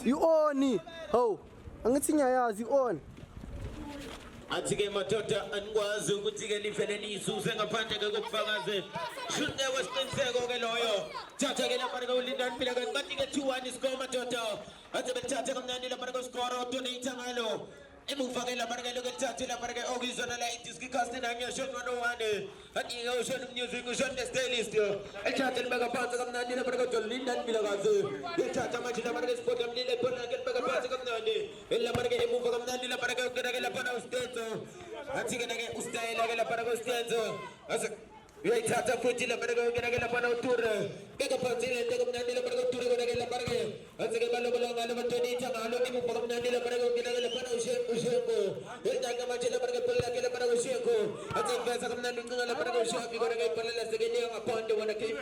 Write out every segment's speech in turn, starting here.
You-oni. Hawu, angithi ngiyayazi you-on. Athi-ke madoda anikwazi ukuthi-ke livele liyisuse ngaphandle-ke kokufakaze shunte wesiqiniseko-ke loyo thatha-ke lapha-ke ulindani phila kanti kanti-ke 2-1 isikoro madoda athi belithathe kamnandi lapha-ke isikoro donate ngalo emuva-ke lapha-ke loke lithathe lapha-ke okuyizona la i-discicast nangiyashona 101 athi-ke ushona umusic ushona ne-stylist elithathe libeka phansi kamnandi lapha-ke kodwa lindani phila kaze lithatha manje lapha-ke sport amlile khona-ke libeka phansi kamnandi lapha-ke emuva kamnandi lapha-ke ukena-ke lapha-na ustenzo athi-ke nake ustayela-ke lapha-ke ustenzo uyayithatha futhi lapha-ke ukena-ke lapha-na uture beka phansi lento kamnandi lapha-ke uture kona-ke lapha-ke athi-ke balobola ngalo badonate ngalo emuva kamnandi lapha-ke ukena-ke lapha-na ushenko elitanga manje lapha-ke phelelake lapha-ke ushenko athi ngiveza kamnandi uncinga lapha-ke ushafi kona-ke iphelela sekeniya ngaphandle wona KP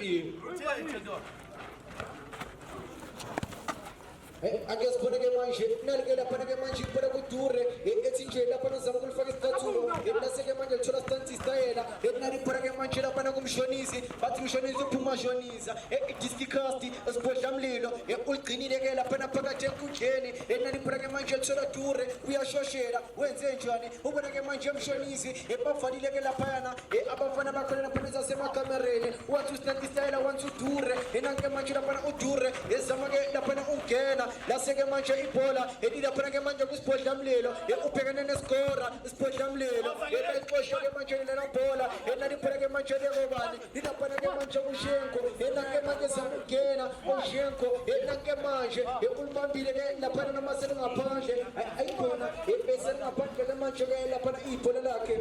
ake siboneke manje nalike lapha-ke manje iphela kudure ethi nje lapha nozama ukulifaka isicathulo laseke manje lithola stansi istayela naliphela-ke manje lapha kumshonisi bathi umshonisi uphuma shonisa i-discicast esibhodla mlilo uligcinile-ke laphana phakathi enkundleni naliphela-ke manje lithola dure uyashoshela wenze njani ubona-ke manje umshonisi bavalile-ke laphayana abafana bakhona laphana zasemacamereni wathi ustansi istayela wanthi udure nanke manje laphana udure ezama-ke laphana ungena laseke manje ibhola elilaphana-ke manje kusibhodla mlilo ubhekene nesikora isibhodla mlilo elixosha-ke manje lela bhola naliphela-ke manje lekobani lilaphana-ke manje kushenko nanke manje samungena ushenko nanke manje ulibambile-ke laphana noma selingaphandle ayikhona beselingaphandle-ke manje-ke laphana ibhola lakhe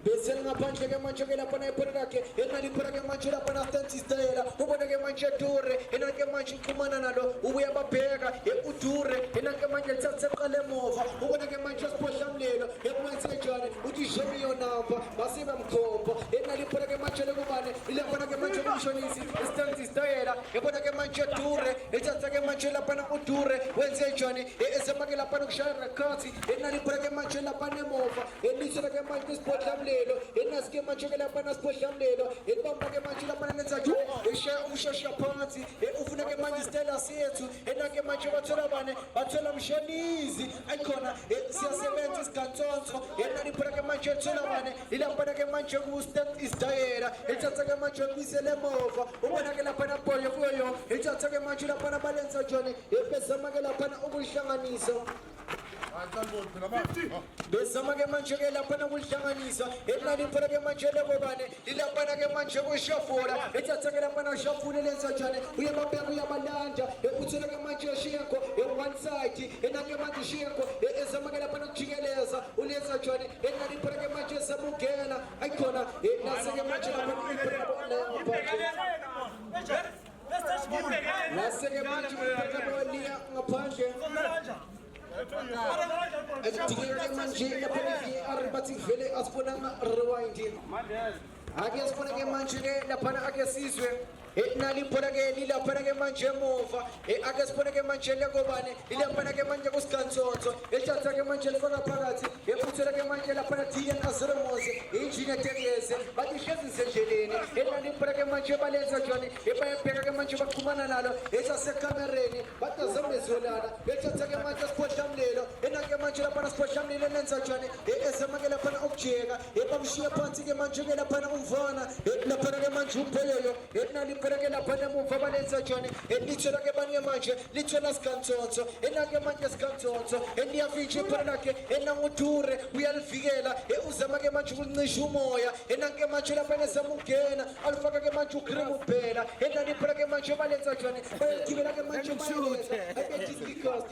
bese ngaphandle-ke manje-ke laphana ibhola lakhe naliphela-ke manje laphana stansi istayela ubona-ke manje dure nanke manje uxhumana nalo ubuya babheka udure nanke manje lithathe seqala emuva ubona-ke manje sibhodla mlilo kwenze njani uthi show me your number basibe mkhombo naliphela-ke manje lekubane ilaphana-ke manje kumshonisi istansi istayela yabona-ke manje dure lithathe-ke manje laphana udure wenze njani ezama-ke laphana kushaya rekhathi naliphela-ke manje laphana emuva lithola-ke manje kusibhodla mlilo enasike manje-ke laphana sibhodla mlilo elibamba-ke manje laphana nenza nje eshaya umshosha phansi ufuna-ke manje isitayela sethu enake manje bathola bane bathola mshonizi ayikhona siyasebenza isigantsonso naliphela-ke manje lithola bane ilaphana-ke manje isitayela elithatha-ke manje kubisele emuva ubona-ke laphana boye kuyo elithatha-ke manje laphana balenza njani bezama-ke laphana ukulihlanganisa bezama-ke manje-ke laphana kulihlanganisa naliphela-ke manje lekobane lilaphana-ke manje kushafula ethatha-ke laphana ushafule lenza njani uyababeka uyabalanda uthole-ke manje ushenko one side enake manje ushenko ezama-ke laphana kujikeleza ulenza njani naliphela-ke manje esamungena ayikhona naseke manje naseke manje uliya ngaphandle Tinggal manje lapana arbatik vele asponanga rewind. Ake asponanga manje lapana ake sizwe. Naliphela-ke lilaphana-ke manje emuva ake sibone-ke manje lekobane lilaphana-ke manje kusigantsonso elithatha-ke manje lekwakaphakathi uthole-ke manje laphana Dian Azoromose injini etekeze bathi hlezi zisendleleni naliphela-ke manje balenza njani bayabheka-ke manje baqhumana nalo esasekamereni bathi azambezolana elithatha-ke manje sibhodla mlilo enake manje laphana sibhodla mlilo lenza njani ezama-ke laphana ukujeka bamshiye phansi-ke manje-ke laphana umvana laphana-ke manje umpheyeyo naliphela-ke laphana emuva balenza njani lithola-ke banye manje lithola sigantsonso enake manje sigantsonso liyavintsha ibhola lakhe nangudure uyalivikela uzama-ke manje ukulincisha umoya enake manje laphana ezama ukungena alifaka-ke manje ugrim uphela naliphela-ke manje balenza njani bayagibela-ke manje bayediscicast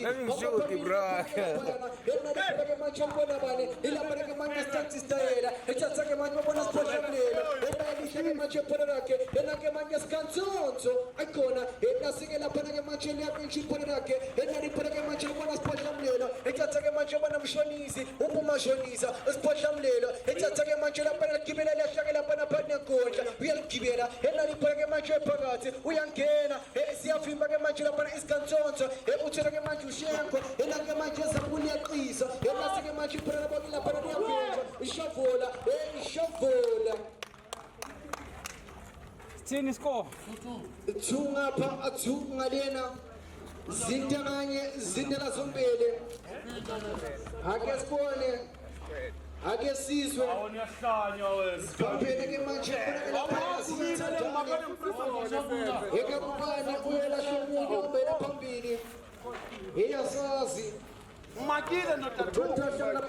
naliphela-ke manje mbona bane ilaphana-ke manje stansi stayela ethatha-ke manje babona sibhodla mlilo bayalihle-ke manje ibhola lakhe enake manje sigantsonso ayikhona nasike laphana-ke manje liyavintsha ibhola lakhe naliphela-ke manje libona sibhodla mlilo ethatha-ke manje bona mshonisi upumashonisa sibhodla mlilo ethatha-ke manje laphana ligibela liyahlake laphana phakathi nenkundla uyaligibela naliphela-ke manje phakathi uyangena siyavimba-ke manje laphana isigantsonso uthole-ke manje ushenko enake manje ezakuliyaqisa nasike manje ibhola labo laphana liyavintsha ishavula ishavula Thini score? 2 ngapha 2 ngalena zinto kanye zindela zombili ake sibone ake sizwe kampeni ke manje eke kubani uyelahla umuntu obela phambili iyasazi Makile tuthatha khona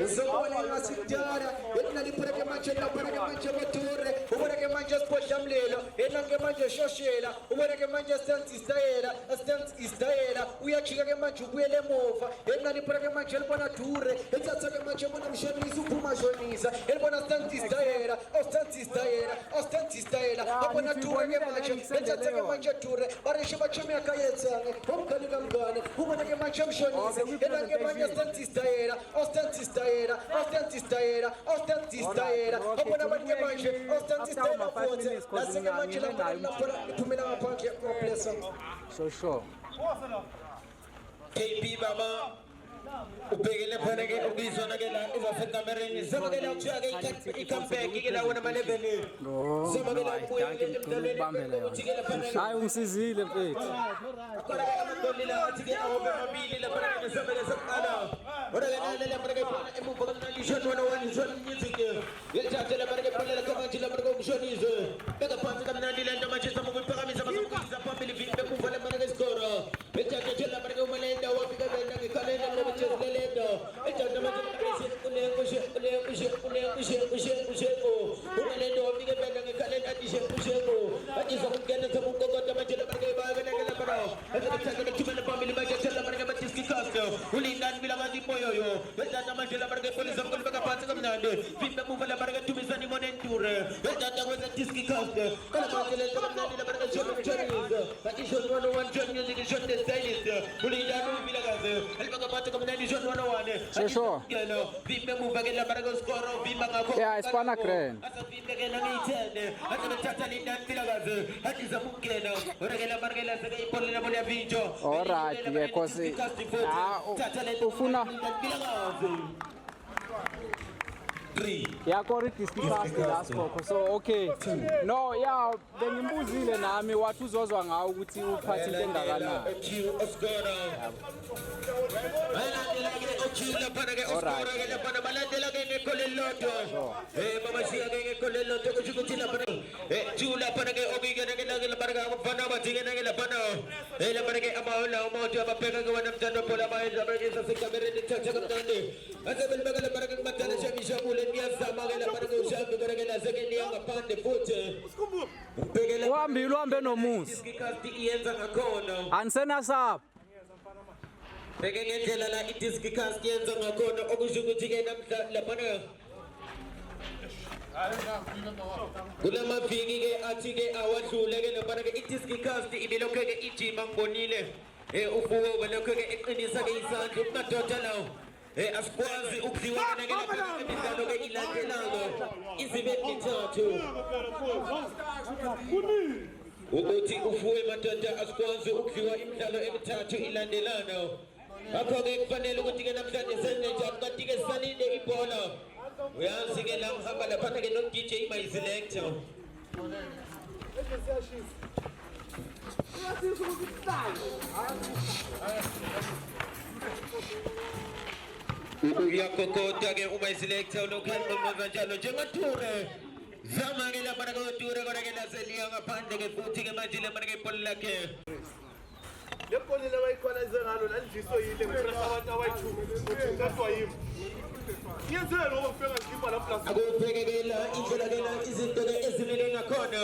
Zobona ngasidara elinalipheke manje lapheke manje bature uboneke manje siphohlamlelo enanke manje shoshela uboneke manje stance istayela uyachika ke manje ubuyele emuva enalipheke manje libona dure ethatha ke manje bona mshenisa uphuma jonisa elibona stance istayela abona dure ke manje ethatha ke manje dure barishe bachome akayetsanga omkhali kamngane uboneke manje mshonisa enanke manje stance istayela ostentistayela abona abantu manje ostentistayela futhi lasike manje lapho iphumela ngaphandle komplesa Sure. KB baba ubhekele phana ke ukuyizona ke la izasekamereni sebakela ukuthiwa ke i-comeback ke la wona ma-level sebakela ubuye emdlalweni ukuthi ke lapha Hayi ungisizile mfethu. khona ke amadolila athi ke awobe mabili lapha ke sebele sokuqala ora ke nale lapha ke phana emuva kamnalisho wona wanishwa music yethathe lapha ke phana la manje lapha ke ukushonize beka phansi kamnandi lento manje samukuphakamisa basukuyisa phambili vini bekuva lapha ke score yethathe lapha ke umalenda wafika bena ngikhalenda lento ejana manje usheko umalenda wafika bena ngikhalenda usheko atisha kungena samukokota manje lapha ke babeneke lapha ezathatha kuthumela phambili manje lapha ke batiski cast ulingani bila mazipoyoyo ejana manje lapha ke polisi amkulibeka phansi kamnandi vini bemuva lapha ke tumisani monenture ejana kwenza diski cast kala manje lento kamnandi lapha ke shot chorizo atisha one one shot music shot the stylist ulingani ubila kaze elibeka phansi kamnandi shot one one Sure. vimbe muva ke lapha ke score vimba ngakho Yeah, Spana Grand. asavimbe ke nangiyithende athatha lindani bila kaze atiza mukena ora ke lapha ke laseke ipolela bona yavinjo All right, yeah, cause ufuna yakho discuss last koko. So okay. No, yeah, bengimbuzile nami wathi uzozwa ngawo ukuthi uphathi into engakanani. Uhambe nomusa. Anisena sap. Beke ngendlela la i-disc cast yenza ngakhona okusho ukuthi ke namhla lapha kulamaviki ke athi ke awadlule ke lapha ke i-disc cast ibilokho ke ijima ngibonile ufuwe belokho ke eqinisa ke isandla ukumadoda lawo asikwazi ukudliwa ke lapha imidlalo ke ilandelako izibe mithathu ukuthi ufuwe madoda asikwazi ukudliwa imidlalo emithathu ilandelana akho-ke kufanele ukuthi-ke namhlanje senenjani kanti-ke sisalinde ibhola uyazi-ke la ngihamba laphana-ke no-DJ my-selector uyakokota-ke uma-selector unokuhanqomoza njalo njengature zama-ke laphana koture kona-ke laseliya ngaphandle-ke futhi-ke manje laphana-ke ibhola lakhe Lepholile abayikhwalize ngalo landiso yile ngifuna abantu abayithuma uthethwa yimi. Ngiyenzele ngoba ngifika ngikipha la plus. akubhekekela indlela-ke la izinto-ke ezimele ngakhona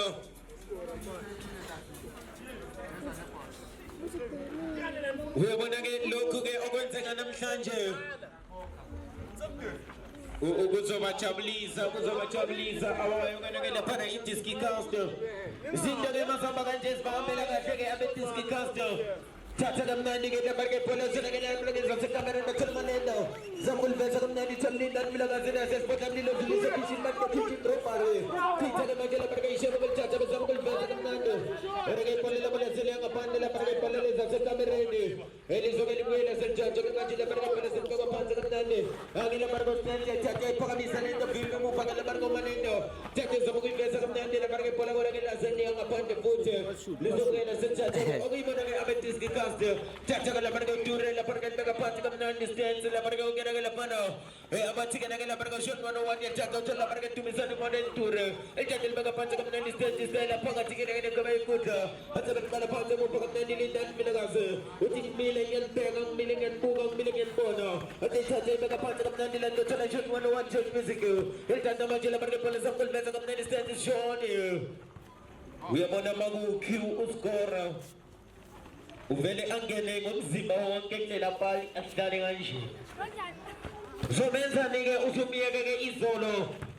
uyabona-ke lokhu-ke okwenzeka namhlanje ukuzobajabulisa abayokana-ke laphana i-disc cast izinto-ke mazihamba kanje zivakambela kahle-ke abe-disc cast thatha kamnandi-ke lapha-ke pholosela-ke lapha-ke zasekamereni batholimalenda zamkuliveza kamnandi tholilindani milakazini yasesipotlamlilo dlulise khishini bakukhithi drobhare phitha-ke manje lapha-ke ishebo belithatha bezamkuliveza kamnandi ore-ke ipolela bolasele yangaphandle lapha-ke ipolele zasekamereni elizoke libuyele senjanje-ke manje lapha-ke pholeselibekwa phansi kamnandi angilapha-ke thatha iphakamisa lento vimbe muva-ke lapha-ke umanendo thatha zamukuyiveza kamnandi para que pola bola que la sende ang apante futhi lizongena sethatha okuyibona ke abe discussed thatha la para que ture la para que beka phansi kamnandi distance la para que ungena ke lapha abathi ke la para que shot 101 yathatha la para que tumisana model ture ethatha beka phansi kamnandi distance la phakathi ke ke kube ikudla athe bekala phansi mo kamnandi lindan minakaze uthi mile ngiyabheka ngimile ngiyabuka ngimile ngiyabona athe thatha beka phansi kamnandi la thola shot 101 shot music ethatha manje la para que pola sample besa kamnandi distance shot uyabona maku-q uskora uvele angene ngomzimba wonke kulela pali ahlale kanje zomenzani-ke usumiyeke-ke izolo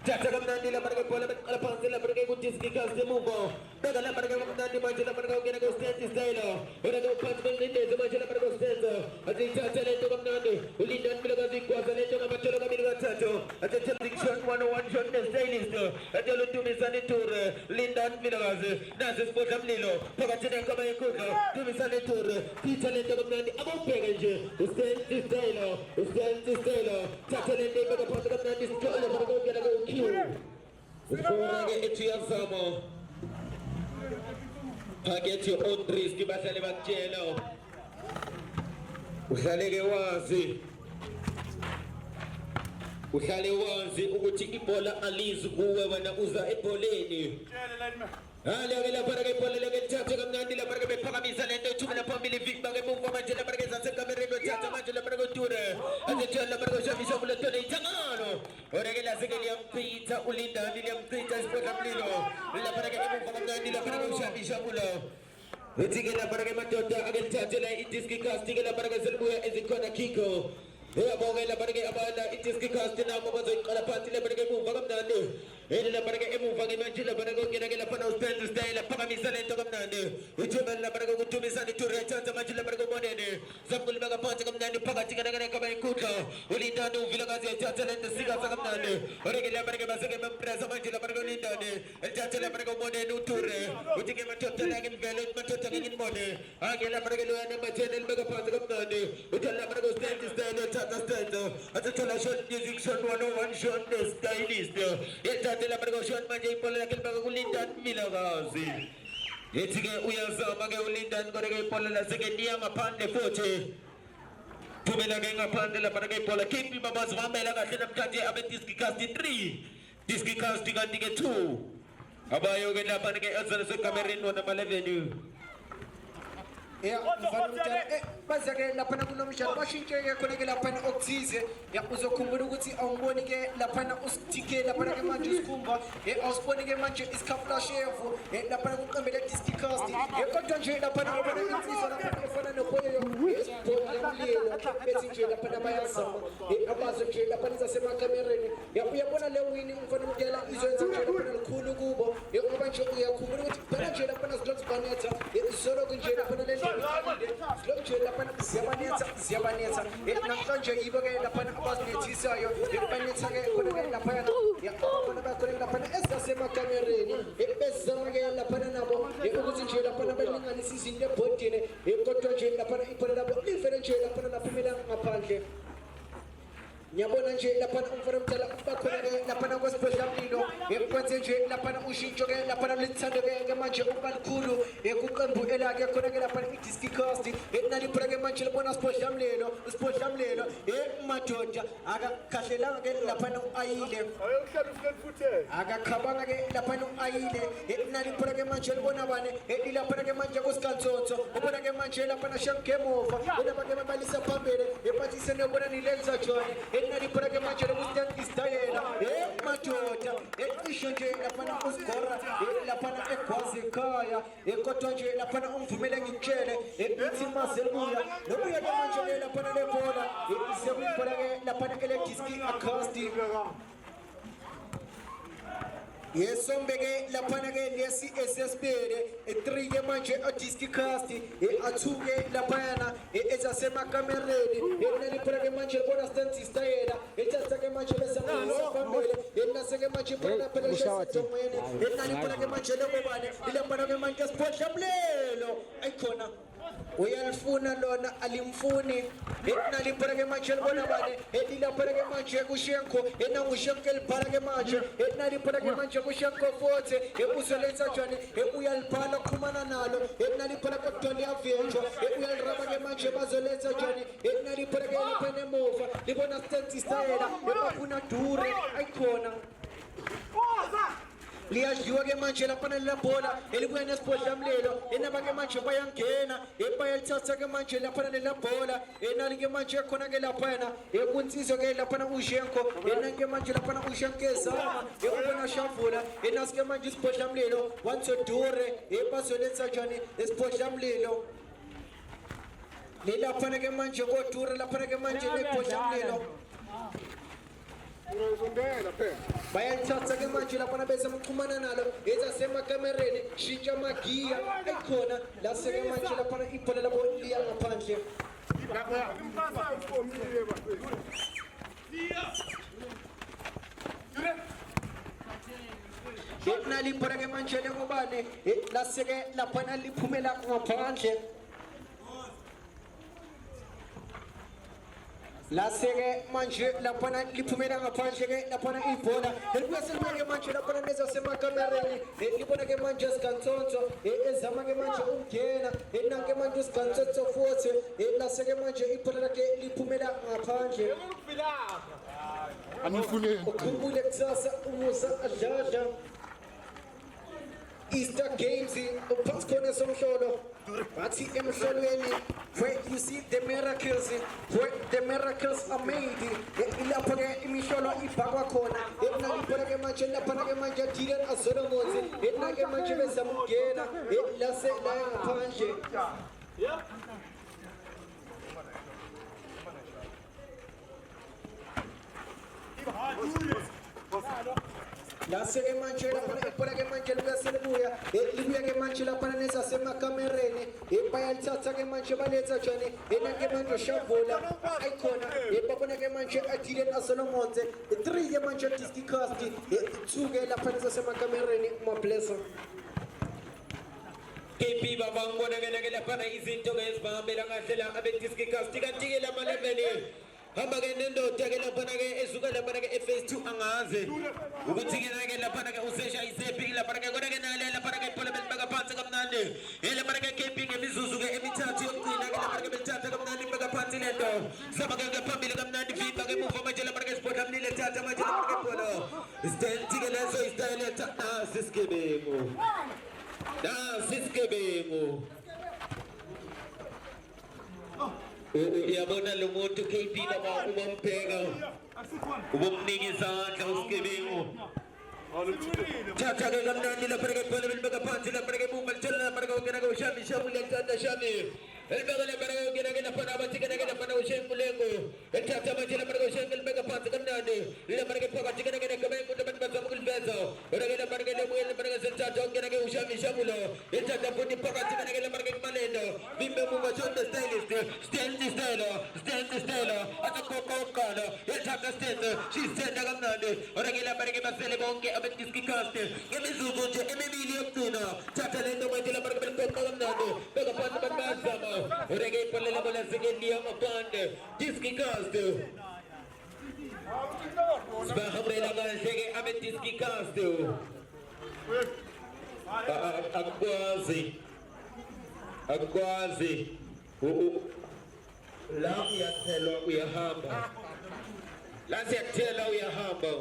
thatha kamnandi la para-ke bola beqala phansi la para-ke ku-discuss emuva beka la para-ke kamnandi manje la para-ke ungena ku-stand style ungena uphansi bencindezi manje la para-ke ustand aziyithatha lento kamnandi ulindani milakazi igwaza lento ngamathola kabili kathathu athe shot 101 shot ne-stylist atela utumisani ture lindani milakazi nazi isibodla mlilo phakathi nenkaba yenkundla tumisani ture titha lento kamnandi akubheke nje ustand style thatha lento ibeka phansi kamnandi sithole para-ke ungena ku ukhona-ke ethi uyazama phakethi on risk bahlale bakutshela uhlale-ke wazi ukuthi ibhola alizi kuwe wena uza ebholeni hale-ke lapha-ke ibhola leke lithathe kamnandi lapha-ke bephakamisa lento ithumela phambili vikba-ke mumva manje lapha-ke zasekamereni othatha manje lapha-ke uture azethela lapha-ke ushabishabula thole ithangalo ore-ke lase-ke liyamchitha ulindani liyamchitha isibodla mlilo lapha-ke emumva kamnandi lapha-ke ushabishabula uthi-ke lapha-ke madoda ake lithathe la i-discicast-ke lapha-ke selibuya ezikhona kiko uyabonke lapha-ke abana i-discicast nabo bazoyiqala phansi lapha-ke emumva kamnandi lapha-ke emuva-ke manje lapha-ke ungena-ke laphana ustand style phakamisa lento kamnandi uthumela lapha-ke ukutumisana iture yathatha manje lapha-ke umonene zamkulibeka phansi kamnandi phakathi kanakaba inkundla ulindani uvilakazi yathatha lento sikasa kamnandi ore-ke lapha-ke baseke bempresa manje lapha-ke ulindani elithathe lapha-ke umonene uture uthi-ke madoda la-ke nivele madoda-ke nginibone ake lapha-ke loyana mathene libeka phansi kamnandi uthole lapha-ke ustand style yathatha stand athathola short music short 101 short ne-stylist yathatha lapha-ke ushot manje ibhola lakhe libeka kulindani milakazi ethi-ke uyazama-ke ulindani kodwa-ke ibhola laseke niya ngaphandle futhi thumela-ke ngaphandle lapha-ke ibhola khiphi babazi bahambela kahle namhlanje abe-discicast 3 discicast kanti-ke 2 abayo-ke lapha-ke ezele sekamereni wona ma-11 baze-ke laphana kunomshado bashintshe-ke khona-ke laphana okuthize uzokhumbula ukuthi awumboni-ke laphana usitike laphana-ke manje usikhumba awusiboni-ke manje isikhafulashevu laphana kuqembe le-discicast kodwa nje laphana ubona insizwa laphana efana noboyo esibholamlilo bethi nje laphana bayazama abazo nje laphana zasemacamereni uyabona le wini umfana umdela izoyenza nje laphana likhulu kubo ngoba nje uyakhumbula ukuthi phela nje laphana zilokuzibhanetha zisoloku nje laphana le Slokje laphana ziyabanetha namhlanje yibo-ke laphana abazinethisayo banetha-ke khona-ke laphana khona bakhona laphana ezasemacamereni bezama-ke laphana nabo ukuthi nje laphana balinganisa izinto ebhodini kodwa nje laphana ibhola labo livele nje laphana laphumela ngaphandle ngiyabona nje laphana umfana omdala bakhona-ke laphana kwesibhodlamlilo kwenze nje laphana ushintsho-ke laphana lithando-ke manje ukuba likhulu kuqembu elakhe khona-ke laphana i-discicast naliphula-ke manje libona sibhodlamlilo madoda akakhahlelanga-ke laphana u-ayile akakhabanga-ke laphana u-ayile naliphula-ke manje libona bane lilaphana-ke manje kusikantsonso ubona-ke manje laphana shangemuva ulapha-ke babalisa phambili ephathise nobona nilenza jone naliphula-ke manje lokustand istayela madoda isho nje laphana usigora laphana egwazi ekhaya kodwa nje laphana ungivumele ngikutshele ithi maselibuya lobuya-ke manje laphana lebhola sekuyibhola-ke laphana ele-discicast yesombeke laphana-ke lesi esesibele 3-ke manje a-discicast a-2-ke laphayana ezasemacamereni naliphula-ke manje libona stand istayela ethatha-ke manje besafambele nase-ke manje naliphula-ke manje lebobane lilaphana-ke manje sibhodlamlelo ayikhona uyalifuna lona alimfuni etnaliphora ke manje libona bane etilaphora ke manje kushenko enangushenko elibhala ke manje etnaliphora ke manje kushenko futhi ebuselenza njani uyalibhala qhumana nalo etnaliphora ke Tony Aventure uyaliraba ke manje bazolenza njani etnaliphora ke liphene emuva libona stance style ebafuna dure ayikhona liyadliwa ke manje laphana lelabhola elibuya nesiphodlamlilo enaba ke manje bayangena bayalithatha ke manje laphana lelabhola enali ke manje khona ke laphana ekunsizwa ke laphana ushenko enani ke manje laphana ushenko ezama ekubona shavula enasi ke manje isiphodlamlilo wansodure bazolenza njani isiphodlamlilo lilaphana ke manje kodure laphana ke manje nephodlamlilo bayalithatha ke manje laphana bese mxhumana nalo ezasemacamereni shintsha magiya ayikhona laseke manje laphana ibhola labo liya ngaphandle nalibhola ke manje lekubane laseke laphana liphumela ngaphandle laseke manje laphana liphumela ngaphandle ke laphana ibhola elibuya selibuya ke manje laphana nezasemacamereni libona ke manje isigantsonso ezama ke manje ukungena nanke manje isigantsonso futhi laseke manje ibhola lakhe liphumela ngaphandle ukhumbule kusasa umusa adladla Easter Games uphansi khona somhlolo bathi emhlolweni where you see the miracles are made ilapho ke imihlolo ibhakwa khona enaliphola ke manje laphana ke manje Dylan Azolomonzi enake manje bezama ukungena lase la ngaphandle lase ke manje laphana ibhola ke manje libuyaselibuya libuya ke manje laphana nezasemacamereni bayalithatha ke manje baletha njani enake manje shavula ayikhona babona ke manje Dylan Azolomonzi 3 ke manje Disky Cast 2 ke laphana nezasemacamereni mablessa KP babangibona ke laphana izinto ke ezibahambela kahle la abe Disky Cast kanti ke la maleveli hamba ke nendoda ke laphana ke esuka laphana ke phase 2 angaze ukuthi ke laphana ke usesha isephi laphana ke kodwa ke nale laphana ke ibhola belibeka phansi kamnandi laphana ke KP ngemizuzu ke emithathu yokugcina ke laphana ke belithatha kamnandi beka phansi lento saba ke phambili kamnandi vimba ke muva manje laphana ke sport amnile thatha manje laphana ke ibhola style ke leso style thatha sisigebengu uyabona lo muntu KP baba ubambheka ubomnika izandla usigebengu thatha ke kamnandi laphana ke ibhola belibeka phansi laphana ke bumba lithola laphana ke ungena ke ushami shamu lentanda shami elibeka laphana ke ungena ke laphana abathi ke laphana ushembu lengo elithatha manje laphana ke ushembu libeka phansi kamnandi laphana ke phakathi ke ngeke abantu bazama ukuliveza kodwa ke laphana ke lebuye laphana ke selithatha ungena ke ushami shamulo elithatha futhi phakathi ke laphana ke kumalendo bimbe mumba chonda stylist style atakokokala elithatha stance shisenda kamnandi kodwa ke laphana ke basele bonke Disky Cast ngemizuzu nje emibili yokugcina thatha lento manje laphana ke belibeka kamnandi beka phansi bazama kodwa ke ibhola labo lasekeliya ngaphandle Disky Cast sibahambela kahle ke abe Disky Cast akwazi la uyathelwa uyahamba la siyakuthela uyahamba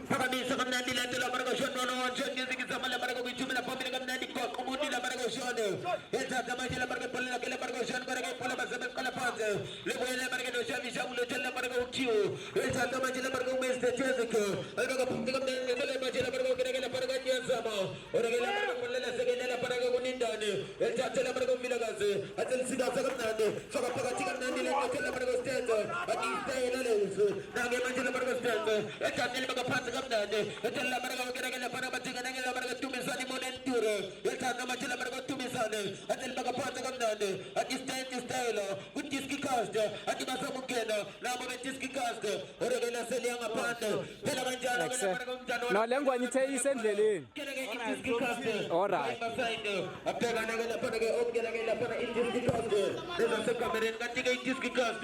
phakamisa kamnandi lento laphana koshona ngizikizama laphana kokuyithumela phambili kamnandi goqa umuntu laphana koshona ethatha manje laphana kebhola lakhe laphana koshona kodwa ke ibhola bazama eqala phansi libuye laphana ke noshami shamulo thola laphana kokhiwo ethatha manje laphana komeste teziko alibeka phambili kamnandi manje laphana kokena laphana kanyazama kodwa ke laphana kebhola lasekela laphana kokunindane ethatha laphana komvilakazi atselisikaza kamnandi faka phakathi kamnandi lento thola laphana kostenzo akistayela lezo nange manje laphana kostenzo ethatha libeka phansi kamnandi ethatha laphana kokena laphana bathika nange laphana kutumisani monentur ke yathanda amathela mara kotumisane athi libakaphansi kamnandi athi style kudiski cast athi basamukena nabo bediski cast orekela seliya ngaphandle phela kanjalo ke mara komjano no lengwane ithe isendleleni diski cast Alright. abhekana ke lapha ke okela ke lapha idiski cast lezo sekamereni kanti ke idiski cast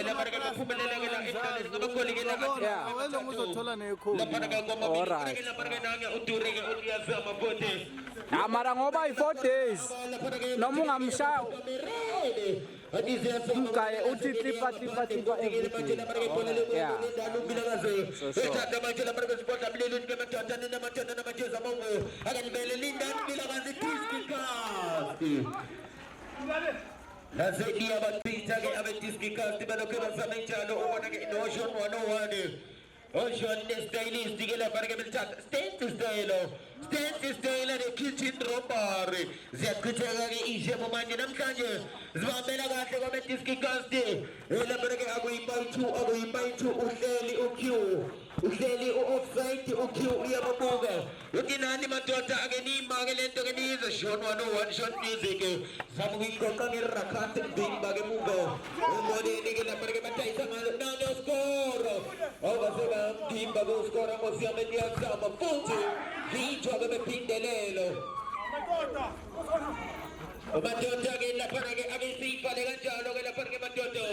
lapha ke baphumelela ke la endleleni ngabagoli ke la Yeah. Wenza ngizothola nekhulu. lapha ke ngoma Alright. lapha ke nange udure ke uyazama bote mara ngoba i4 days noma ungamshaya umgaye uthi tripa everything yeah Lazidi abatita ke abetiski cast balokhe basame njalo ubona ke notion 101 Ocean stylist digela parke belchat stand to style the kitchen robbery ziyakutheka ke ishe manje namhlanje zibambela kahle kwabetiski cast ela parke akuyimbayithu uhleli offside uQ uyababuka uthi nani madoda ake nima ke lento ke nize Sean 101 short music samuyiqoqa ngerakhathi mbimba ke muva umonini ke lapha ke batayisa ngalo no score awaseba mbimba go score ngosiyameni yakuzama futhi ngijwa ke bephindelelo madoda ke lapha ke ake sifale kanjalo ke lapha ke madoda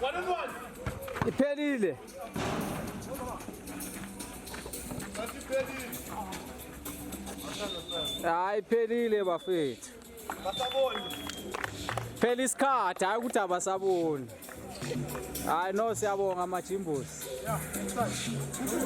1-1. iphelile hayi iphelile bafethu Basaboni. phela isikhathi hayi ukuthi abasaboni hayi no siyabonga amajimbosi